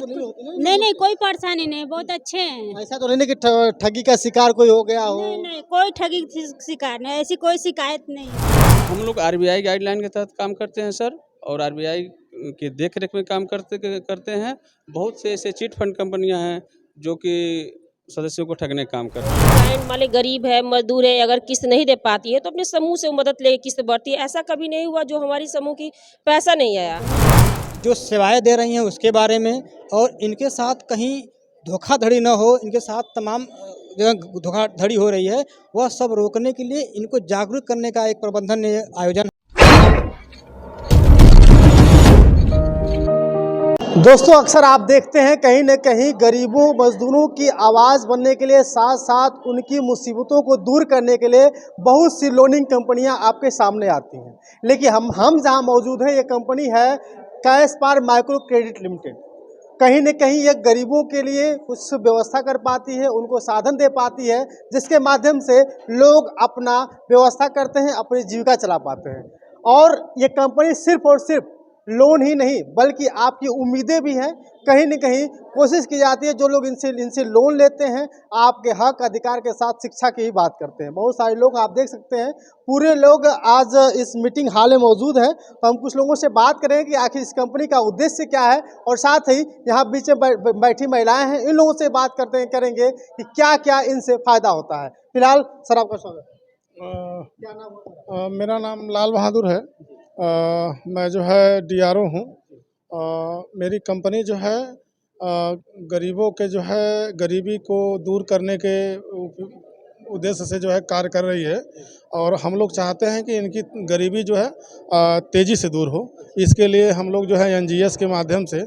नहीं होती ना? नहीं नहीं, कोई परेशानी नहीं, बहुत अच्छे हैं। ऐसा तो नहीं कि ठगी का शिकार कोई हो गया हो? नहीं नहीं, कोई ठगी की शिकायत नहीं, ऐसी कोई शिकायत नहीं है। हम लोग आरबीआई गाइडलाइन के तहत काम करते हैं सर, और आरबीआई के देख रेख में काम करते हैं। बहुत से ऐसे चिट फंड कंपनियां हैं जो कि सदस्यों को ठगने का काम करती हैं। क्लाइंट वाले गरीब है, मजदूर है, अगर किस्त नहीं दे पाती है तो अपने समूह से मदद लेके किस्त भरती है। ऐसा कभी नहीं हुआ जो हमारी समूह की पैसा नहीं आया। जो सेवाएं दे रही हैं उसके बारे में, और इनके साथ कहीं धोखाधड़ी न हो, इनके साथ तमाम जगह धोखाधड़ी हो रही है, वह सब रोकने के लिए इनको जागरूक करने का एक प्रबंधन ने आयोजन। दोस्तों, अक्सर आप देखते हैं कहीं न कहीं गरीबों मजदूरों की आवाज़ बनने के लिए, साथ साथ उनकी मुसीबतों को दूर करने के लिए बहुत सी लोनिंग कंपनियां आपके सामने आती हैं। लेकिन हम जहां मौजूद हैं, ये कंपनी है कैश पार माइक्रो क्रेडिट लिमिटेड। कहीं न कहीं ये गरीबों के लिए कुछ व्यवस्था कर पाती है, उनको साधन दे पाती है, जिसके माध्यम से लोग अपना व्यवस्था करते हैं, अपनी जीविका चला पाते हैं। और ये कंपनी सिर्फ और सिर्फ लोन ही नहीं बल्कि आपकी उम्मीदें भी हैं। कहीं न कहीं कोशिश की जाती है, जो लोग इनसे लोन लेते हैं, आपके हक अधिकार के साथ शिक्षा की ही बात करते हैं। बहुत सारे लोग आप देख सकते हैं, पूरे लोग आज इस मीटिंग हॉल में मौजूद हैं। तो हम कुछ लोगों से बात करें कि आखिर इस कंपनी का उद्देश्य क्या है, और साथ ही यहाँ बीच में बैठी महिलाएं हैं, इन लोगों से बात करेंगे कि क्या क्या इनसे फ़ायदा होता है। फिलहाल सर, आपका स्वागत। क्या नाम है? मेरा नाम लाल बहादुर है। मैं जो है डीआरओ हूँ। मेरी कंपनी जो है गरीबों के जो है गरीबी को दूर करने के उद्देश्य से जो है कार्य कर रही है, और हम लोग चाहते हैं कि इनकी गरीबी जो है तेज़ी से दूर हो। इसके लिए हम लोग जो है एनजीएस के माध्यम से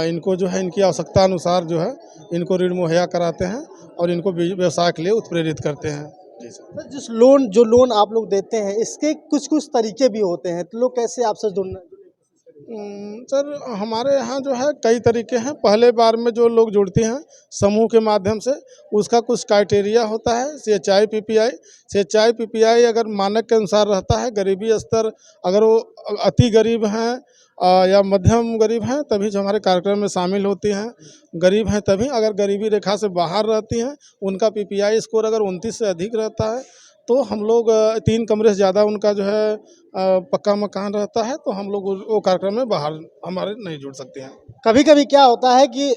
इनको जो है इनकी आवश्यकता अनुसार जो है इनको ऋण मुहैया कराते हैं और इनको व्यवसाय के लिए उत्प्रेरित करते हैं। जी सर। जो लोन आप लोग देते हैं, इसके कुछ तरीके भी होते हैं, तो लोग कैसे आपसे जुड़ना? सर, हमारे यहाँ जो है कई तरीके हैं। पहले बार में जो लोग जुड़ते हैं समूह के माध्यम से, उसका कुछ क्राइटेरिया होता है। सीएचआई पीपीआई अगर मानक के अनुसार रहता है, गरीबी स्तर अगर वो अति गरीब हैं या मध्यम गरीब हैं तभी जो हमारे कार्यक्रम में शामिल होती हैं। गरीब हैं तभी, अगर गरीबी रेखा से बाहर रहती हैं, उनका पीपीआई स्कोर अगर 29 से अधिक रहता है तो हम लोग 3 कमरे से ज़्यादा उनका जो है पक्का मकान रहता है तो हम लोग वो कार्यक्रम में बाहर हमारे नहीं जुड़ सकते हैं। कभी कभी क्या होता है कि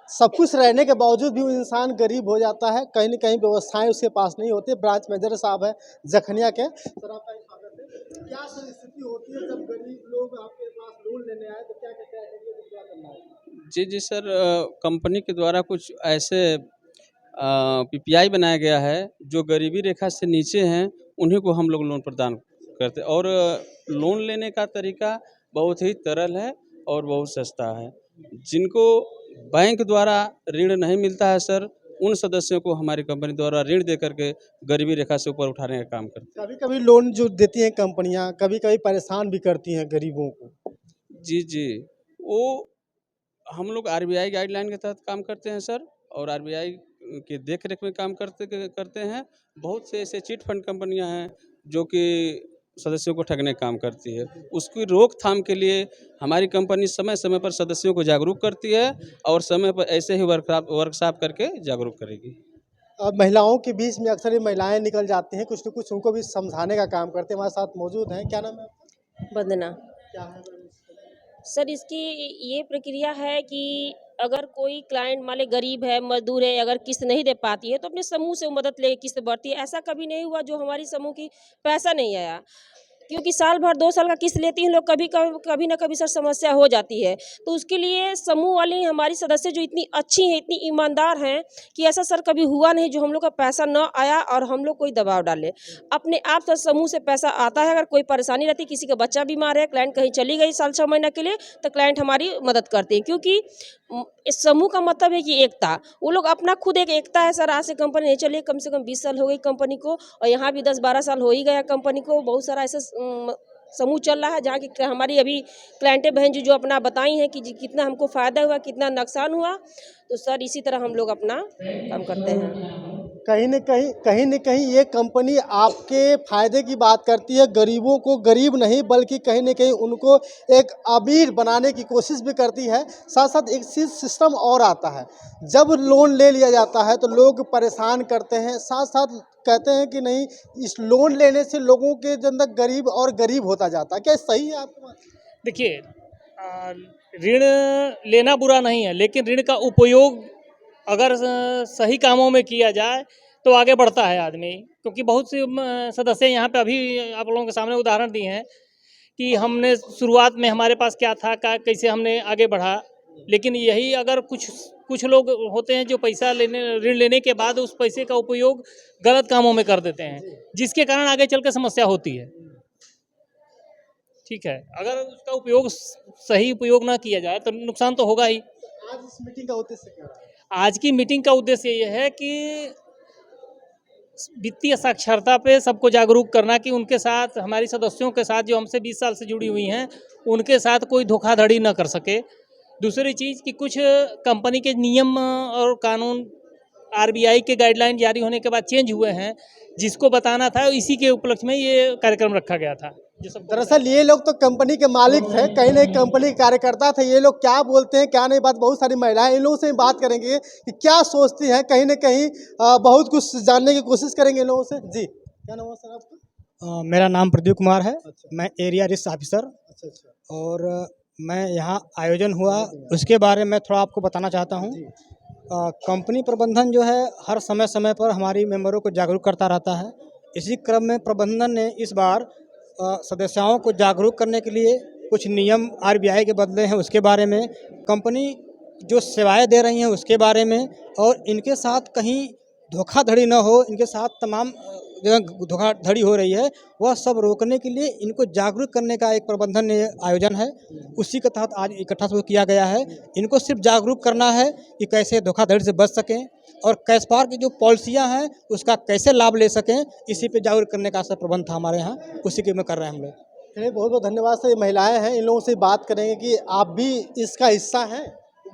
सब कुछ रहने के बावजूद भी वो इंसान गरीब हो जाता है, कहीं न कहीं व्यवस्थाएं उसके पास नहीं होती। ब्रांच मैनेजर साहब है जखनिया के, सर आपका स्वागत है। क्या सर स्थिति होती है जब गरीब लोग आपके पास लोन लेने आए, तो क्या क्या करना है? जी सर, कंपनी के द्वारा कुछ ऐसे पीपीआई बनाया गया है जो गरीबी रेखा से नीचे हैं, उन्हीं को हम लोग लोन प्रदान करते हैं। और लोन लेने का तरीका बहुत ही सरल है और बहुत सस्ता है। जिनको बैंक द्वारा ऋण नहीं मिलता है सर, उन सदस्यों को हमारी कंपनी द्वारा ऋण दे करके गरीबी रेखा से ऊपर उठाने का काम करते हैं। कभी कभी लोन जो देती हैं कंपनियां, कभी कभी परेशान भी करती हैं गरीबों को। जी, वो हम लोग आरबीआई गाइडलाइन के तहत काम करते हैं सर, और आरबीआई के देख रेख में काम करते हैं। बहुत से ऐसे चिट फंड कंपनियां हैं जो कि सदस्यों को ठगने का काम करती है। उसकी रोकथाम के लिए हमारी कंपनी समय समय पर सदस्यों को जागरूक करती है, और समय पर ऐसे ही वर्कशॉप करके जागरूक करेगी। अब महिलाओं के बीच में अक्सर ये महिलाएं निकल जाती हैं, कुछ न कुछ उनको भी समझाने का काम करते हैं। हमारे साथ मौजूद हैं, क्या नाम है? वंदना। क्या है? सर, इसकी ये प्रक्रिया है कि अगर कोई क्लाइंट मान ले गरीब है, मजदूर है, अगर किस्त नहीं दे पाती है तो अपने समूह से मदद लेके किस्त भरती है। ऐसा कभी नहीं हुआ जो हमारी समूह की पैसा नहीं आया, क्योंकि साल भर 2 साल का किस्त लेती हैं लोग, कभी ना कभी सर समस्या हो जाती है। तो उसके लिए समूह वाली हमारी सदस्य जो इतनी अच्छी हैं, इतनी ईमानदार हैं कि ऐसा सर कभी हुआ नहीं जो हम लोग का पैसा न आया और हम लोग कोई दबाव डाले। अपने आप सर समूह से पैसा आता है। अगर कोई परेशानी रहती, किसी का बच्चा बीमार है, क्लाइंट कहीं चली गई साल 6 महीना के लिए, तो क्लाइंट हमारी मदद करते हैं। क्योंकि इस समूह का मतलब है कि एकता, वो लोग अपना खुद एक एकता है सर। आज से कंपनी नहीं चली, कम से कम 20 साल हो गई कंपनी को, और यहाँ भी 10-12 साल हो ही गया कंपनी को। बहुत सारा ऐसा समूह चल रहा है जहाँ की हमारी अभी क्लाइंटें बहन जी जो अपना बताई हैं कि कितना हमको फ़ायदा हुआ, कितना नुकसान हुआ। तो सर इसी तरह हम लोग अपना काम करते हैं। कहीं न कहीं ये कंपनी आपके फ़ायदे की बात करती है, गरीबों को गरीब नहीं बल्कि कहीं न कहीं उनको एक अमीर बनाने की कोशिश भी करती है। साथ-साथ एक चीज़ सिस्टम और आता है, जब लोन ले लिया जाता है तो लोग परेशान करते हैं, साथ-साथ कहते हैं कि नहीं इस लोन लेने से लोगों के अंदर गरीब और गरीब होता जाता है। क्या सही है आपकी बात? देखिए, ऋण लेना बुरा नहीं है, लेकिन ऋण का उपयोग अगर सही कामों में किया जाए तो आगे बढ़ता है आदमी। क्योंकि बहुत से सदस्य यहाँ पे अभी आप लोगों के सामने उदाहरण दिए हैं कि हमने शुरुआत में हमारे पास क्या था, कैसे हमने आगे बढ़ा। लेकिन यही अगर कुछ लोग होते हैं जो ऋण लेने के बाद उस पैसे का उपयोग गलत कामों में कर देते हैं, जिसके कारण आगे चल के समस्या होती है। ठीक है, अगर उसका उपयोग सही उपयोग ना किया जाए तो नुकसान तो होगा ही। आज इस मीटिंग का उद्देश्य क्या है? आज की मीटिंग का उद्देश्य ये है कि वित्तीय साक्षरता पे सबको जागरूक करना कि उनके साथ, हमारी सदस्यों के साथ जो हमसे 20 साल से जुड़ी हुई हैं, उनके साथ कोई धोखाधड़ी न कर सके। दूसरी चीज़ कि कुछ कंपनी के नियम और कानून आरबीआई के गाइडलाइन जारी होने के बाद चेंज हुए हैं, जिसको बताना था, इसी के उपलक्ष्य में ये कार्यक्रम रखा गया था। दरअसल ये लोग तो कंपनी के मालिक थे, कहीं ना कहीं कंपनी के कार्यकर्ता थे। ये लोग क्या बोलते हैं क्या नहीं बात, बहुत सारी महिलाएं, इन लोगों से बात करेंगे कि क्या सोचती हैं, कहीं ना कहीं बहुत कुछ जानने की कोशिश करेंगे इन लोगों से। जी, क्या नाम है सर आपका? मेरा नाम प्रदीप कुमार है। अच्छा। मैं एरिया रिस्क ऑफिसर, अच्छा। और मैं यहाँ आयोजन हुआ उसके बारे में थोड़ा आपको बताना चाहता हूँ। कंपनी प्रबंधन जो है हर समय समय पर हमारी मेंबरों को जागरूक करता रहता है। इसी क्रम में प्रबंधन ने इस बार सदस्यों को जागरूक करने के लिए कुछ नियम आरबीआई के बदले हैं, उसके बारे में, कंपनी जो सेवाएं दे रही हैं उसके बारे में, और इनके साथ कहीं धोखाधड़ी न हो, इनके साथ तमाम जगह धोखाधड़ी हो रही है, वह सब रोकने के लिए इनको जागरूक करने का एक प्रबंधन आयोजन है। उसी के तहत आज इकट्ठा किया गया है। इनको सिर्फ जागरूक करना है कि कैसे धोखाधड़ी से बच सकें और कैशपार की जो पॉलिसियां हैं उसका कैसे लाभ ले सकें, इसी पे जागरूक करने का सब प्रबंध था हमारे यहाँ, उसी के में कर रहे हैं हम लोग। चलिए, बहुत बहुत धन्यवाद सर। ये महिलाएं हैं, इन लोगों से बात करेंगे कि आप भी इसका हिस्सा हैं।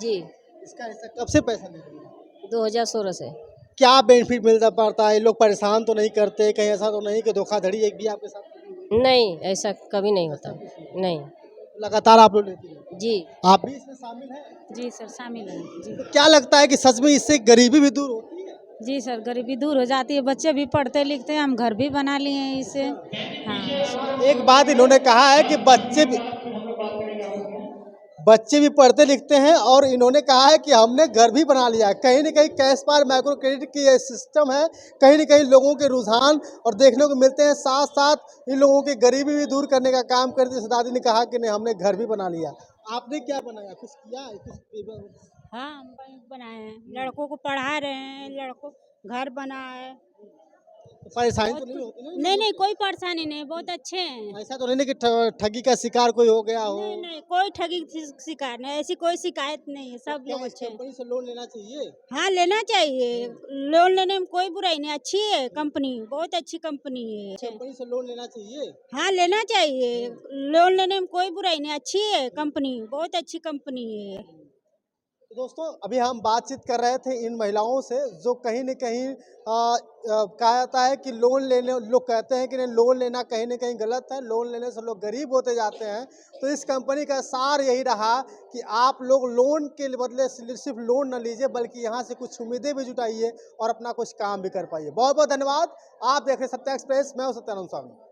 जी, इसका हिस्सा कब से पैसा ले रहे हैं? 2016 से। क्या बेनिफिट मिलता पड़ता है? ये लोग परेशान तो नहीं करते, कहीं ऐसा तो नहीं कि धोखाधड़ी एक भी आपके साथ कभी हुई? नहीं, ऐसा कभी नहीं होता। नहीं। लगातार आप लोग लेती हैं? जी। आप भी इसमें शामिल हैं? जी सर, शामिल है जी। तो क्या लगता है कि सच में इससे गरीबी भी दूर होती है? जी सर, गरीबी दूर हो जाती है, बच्चे भी पढ़ते लिखते हैं, हम घर भी बना लिए हैं इससे। हाँ, एक बात इन्होंने कहा है कि बच्चे भी पढ़ते लिखते हैं, और इन्होंने कहा है कि हमने घर भी बना लिया है। कहीं ना कहीं कैश पार माइक्रो क्रेडिट की ये सिस्टम है, कहीं ना कहीं लोगों के रुझान और देखने को मिलते हैं। साथ साथ इन लोगों की गरीबी भी दूर करने का काम करती है। दादी ने कहा कि नहीं, हमने घर भी बना लिया। आपने क्या बनाया, कुछ किया है? हाँ, हम बैंक बनाए हैं, लड़कों को पढ़ा रहे हैं, लड़कों घर बना है। परेशानी तो नहीं होती ना? नहीं नहीं, कोई परेशानी नहीं, बहुत अच्छे हैं। ऐसा तो नहीं कि ठगी का शिकार कोई हो गया हो? नहीं नहीं, कोई ठगी की शिकायत नहीं, ऐसी कोई शिकायत नहीं है, सब क्या लोग इस अच्छे हैं। कंपनी से लोन लेना चाहिए? हाँ, लेना चाहिए, लोन लेने में कोई बुराई नहीं, अच्छी है कंपनी, बहुत अच्छी कंपनी है। कंपनी से लोन लेना चाहिए? हाँ, लेना चाहिए, लोन लेने में कोई बुराई नहीं, अच्छी है कंपनी, बहुत अच्छी कंपनी है। तो दोस्तों, अभी हम बातचीत कर रहे थे इन महिलाओं से जो कहीं न कहीं कहा जाता है कि लोन लेने, लोग कहते हैं कि नहीं, लोन लेना कहीं न कहीं गलत है, लोन लेने से लोग गरीब होते जाते हैं। तो इस कंपनी का सार यही रहा कि आप लोग लोन के बदले सिर्फ लोन न लीजिए, बल्कि यहाँ से कुछ उम्मीदें भी जुटाइए और अपना कुछ काम भी कर पाइए। बहुत बहुत धन्यवाद। आप देख रहे हैं सत्या एक्सप्रेस, मैं हूं सत्यानंद स्वामी।